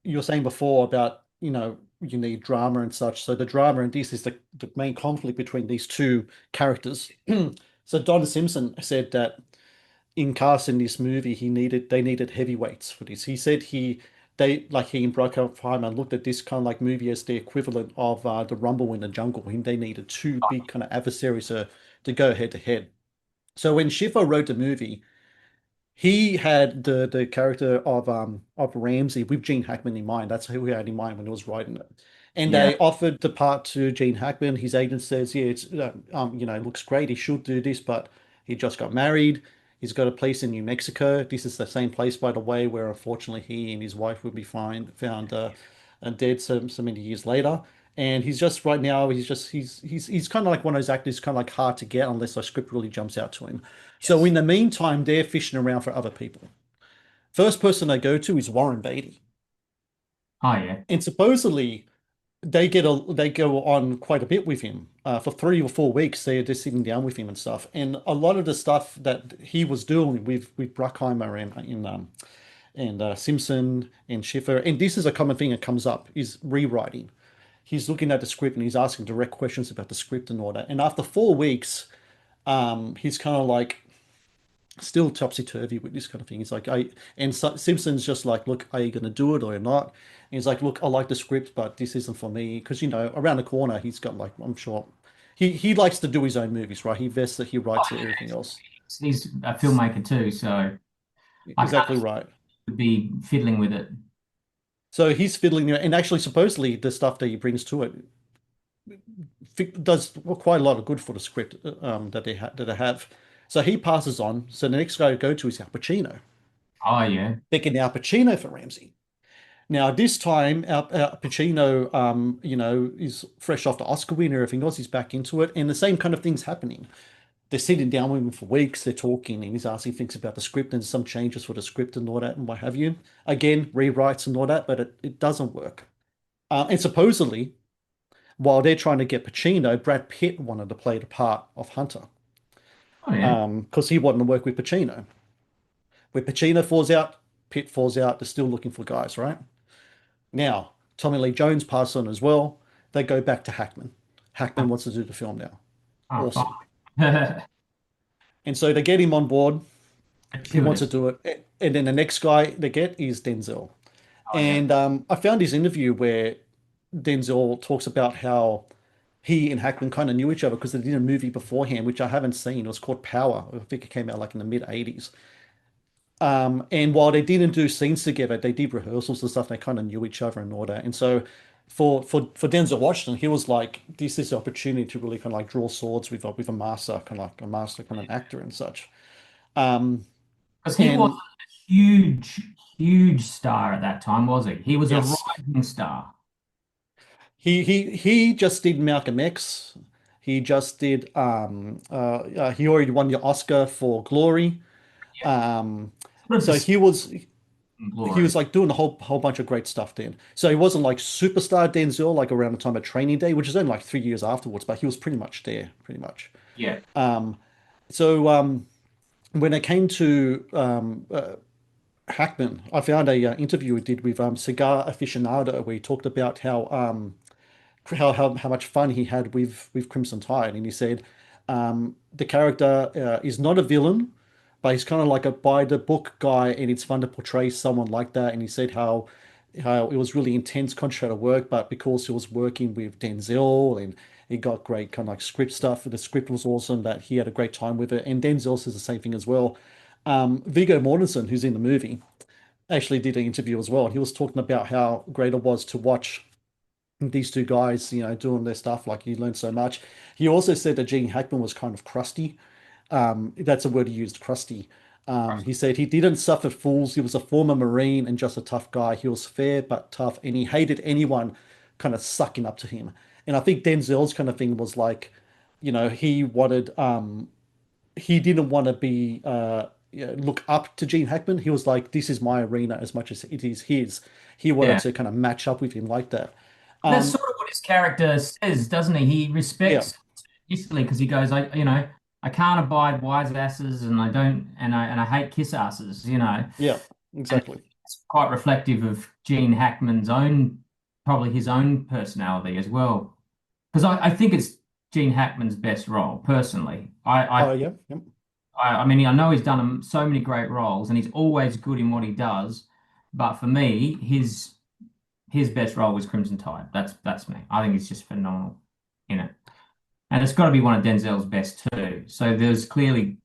you were saying before about, you need drama and such. So the drama in this is the main conflict between these two characters. So Don Simpson said that in casting this movie, they needed heavyweights for this. He said he and Bruckheimer looked at this kind of like movie as the equivalent of the Rumble in the Jungle, and they needed two big kind of adversaries to go head to head. So when Schiffer wrote the movie, he had the character of Ramsey with Gene Hackman in mind. That's who he had in mind when he was writing it. And Yeah. they offered the part to Gene Hackman. His agent says, "Yeah, it's it looks great. He should do this, but he just got married. He's got a place in New Mexico. This is the same place, by the way, where unfortunately he and his wife would be found dead so many years later. And he's just right now, he's kind of like one of those actors, kind of like hard to get unless a script really jumps out to him. So Yes. in the meantime, they're fishing around for other people. First person they go to is Warren Beatty, Oh yeah. and supposedly they go on quite a bit with him for 3 or 4 weeks. They're just sitting down with him and stuff, and a lot of the stuff that he was doing with Bruckheimer and Simpson and Schiffer, and this is a common thing that comes up, is rewriting. He's looking at the script and he's asking direct questions about the script and all that. And after 4 weeks, he's kind of like still topsy-turvy with this kind of thing. He's like, Simpson's just like, look, are you going to do it or not? And he's like, look, I like the script, but this isn't for me. Because, around the corner, he's got like, I'm sure he likes to do his own movies, right? He vests that he Oh, writes yeah. everything else. He's a filmmaker too, so I can't Exactly right. be fiddling with it. So he's fiddling there, and actually, supposedly, the stuff that he brings to it does quite a lot of good for the script that they have. So he passes on. So the next guy to go to is Al Pacino, Oh yeah. picking Al Pacino for Ramsey. Now, this time, Al Pacino, is fresh off the Oscar win and everything else. He's back into it, and the same kind of thing's happening. They're sitting down with him for weeks. They're talking, and he's asking things about the script and some changes for the script and all that, and what have you. Again, rewrites and all that, but it doesn't work. And supposedly, while they're trying to get Pacino, Brad Pitt wanted to play the part of Hunter, Oh yeah. because he wanted to work with Pacino. Where Pacino falls out, Pitt falls out. They're still looking for guys, right? Now, Tommy Lee Jones passed on as well. They go back to Hackman. Hackman Oh, wants to do the film now. oh, Awesome. fine. And so they get him on board. He wants to Gratuitous. do it. And then the next guy they get is Denzel. Oh yeah. And I found his interview where Denzel talks about how he and Hackman kind of knew each other because they did a movie beforehand, which I haven't seen. It was called Power. I think it came out like in the mid 80s. And while they didn't do scenes together, they did rehearsals and stuff. They kind of knew each other and all that. And so for Denzel Washington, he was like, this is the opportunity to really kind of like draw swords with a master, kind of like a master kind of actor and such. Um, Because he was and a huge, huge star at that time, was he? He was a yes, rising star. he just did Malcolm X. He just did he already won the Oscar for Glory. Yeah. Um, Sort of so the he was glory. like doing a whole bunch of great stuff then. So he wasn't like superstar Denzel like around the time of Training Day, which is only like 3 years afterwards, but he was pretty much there, pretty much. Yeah. Um, so when it came to Hackman, I found a interview he did with Cigar Aficionado where he talked about how much fun he had with Crimson Tide, and he said the character is not a villain, but he's kind of like a by the book guy, and it's fun to portray someone like that. And he said how it was really intense contract work, but because he was working with Denzel and he got great kind of like script stuff, the script was awesome, that he had a great time with it. And Denzel says the same thing as well. Viggo Mortensen, who's in the movie, actually did an interview as well. He was talking about how great it was to watch these two guys, doing their stuff. Like he learned so much. He also said that Gene Hackman was kind of crusty. That's a word he used, crusty. He said he didn't suffer fools. He was a former Marine and just a tough guy. He was fair but tough, and he hated anyone kind of sucking up to him. And I think Denzel's kind of thing was like, he didn't want to be look up to Gene Hackman. He was like, this is my arena as much as it is his. He wanted Yeah. to kind of match up with him like that. That's Um, sort of what his character says, doesn't he? He yeah, respects Italy because he goes, I can't abide wise asses and I don't and I hate kiss asses. yeah, And exactly. it's quite reflective of Gene Hackman's own, probably his own personality as well. Because I think it's Gene Hackman's best role, personally. Oh yeah, yep. I mean, I know he's done so many great roles, and he's always good in what he does. But for me, his best role was Crimson Tide. That's me. I think he's just phenomenal in it, and it's got to be one of Denzel's best too. So there's clearly,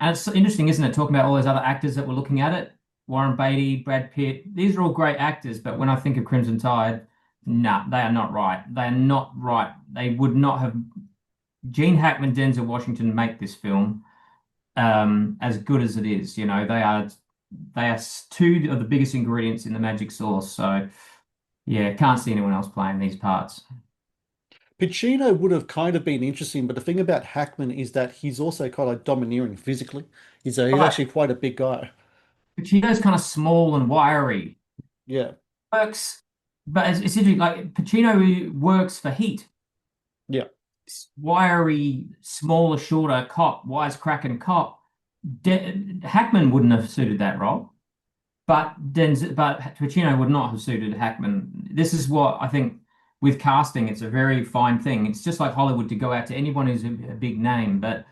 and it's interesting, isn't it? Talking about all those other actors that were looking at it, Warren Beatty, Brad Pitt. These are all great actors, but when I think of Crimson Tide, nah, they are not right. They are not right. They would not have. Gene Hackman, Denzel Washington make this film as good as it is. You know, they are two of the biggest ingredients in the magic sauce. So yeah, can't see anyone else playing these parts. Pacino would have kind of been interesting, but the thing about Hackman is that he's also kind of domineering physically. He's Right. actually quite a big guy. Pacino's kind of small and wiry. Yeah, Works, but it's interesting. Like Pacino works for heat. yeah. This wiry, smaller, shorter cop, wisecracking cop. Hackman wouldn't have suited that role. But Pacino would not have suited Hackman. This is what I think with casting, it's a very fine thing. It's just like Hollywood to go out to anyone who's a big name, but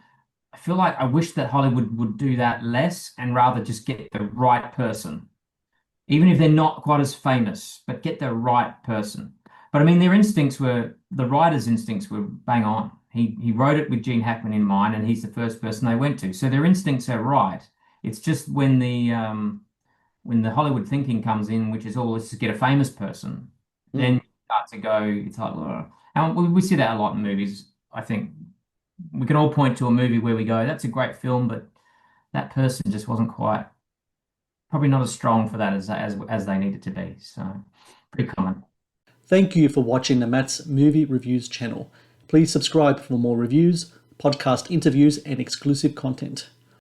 I feel like I wish that Hollywood would do that less and rather just get the right person, even if they're not quite as famous, but get the right person. But I mean, the writer's instincts were bang on. He wrote it with Gene Hackman in mind, and he's the first person they went to. So their instincts are right. It's just when the Hollywood thinking comes in, which is, oh, let's just get a famous person, then Mm. you start to go, it's like, ugh. And we see that a lot in movies. I think we can all point to a movie where we go, that's a great film, but that person just wasn't quite, probably not as strong for that as they needed to be. So pretty common. Thank you for watching the Matt's Movie Reviews channel. Please subscribe for more reviews, podcast interviews, and exclusive content.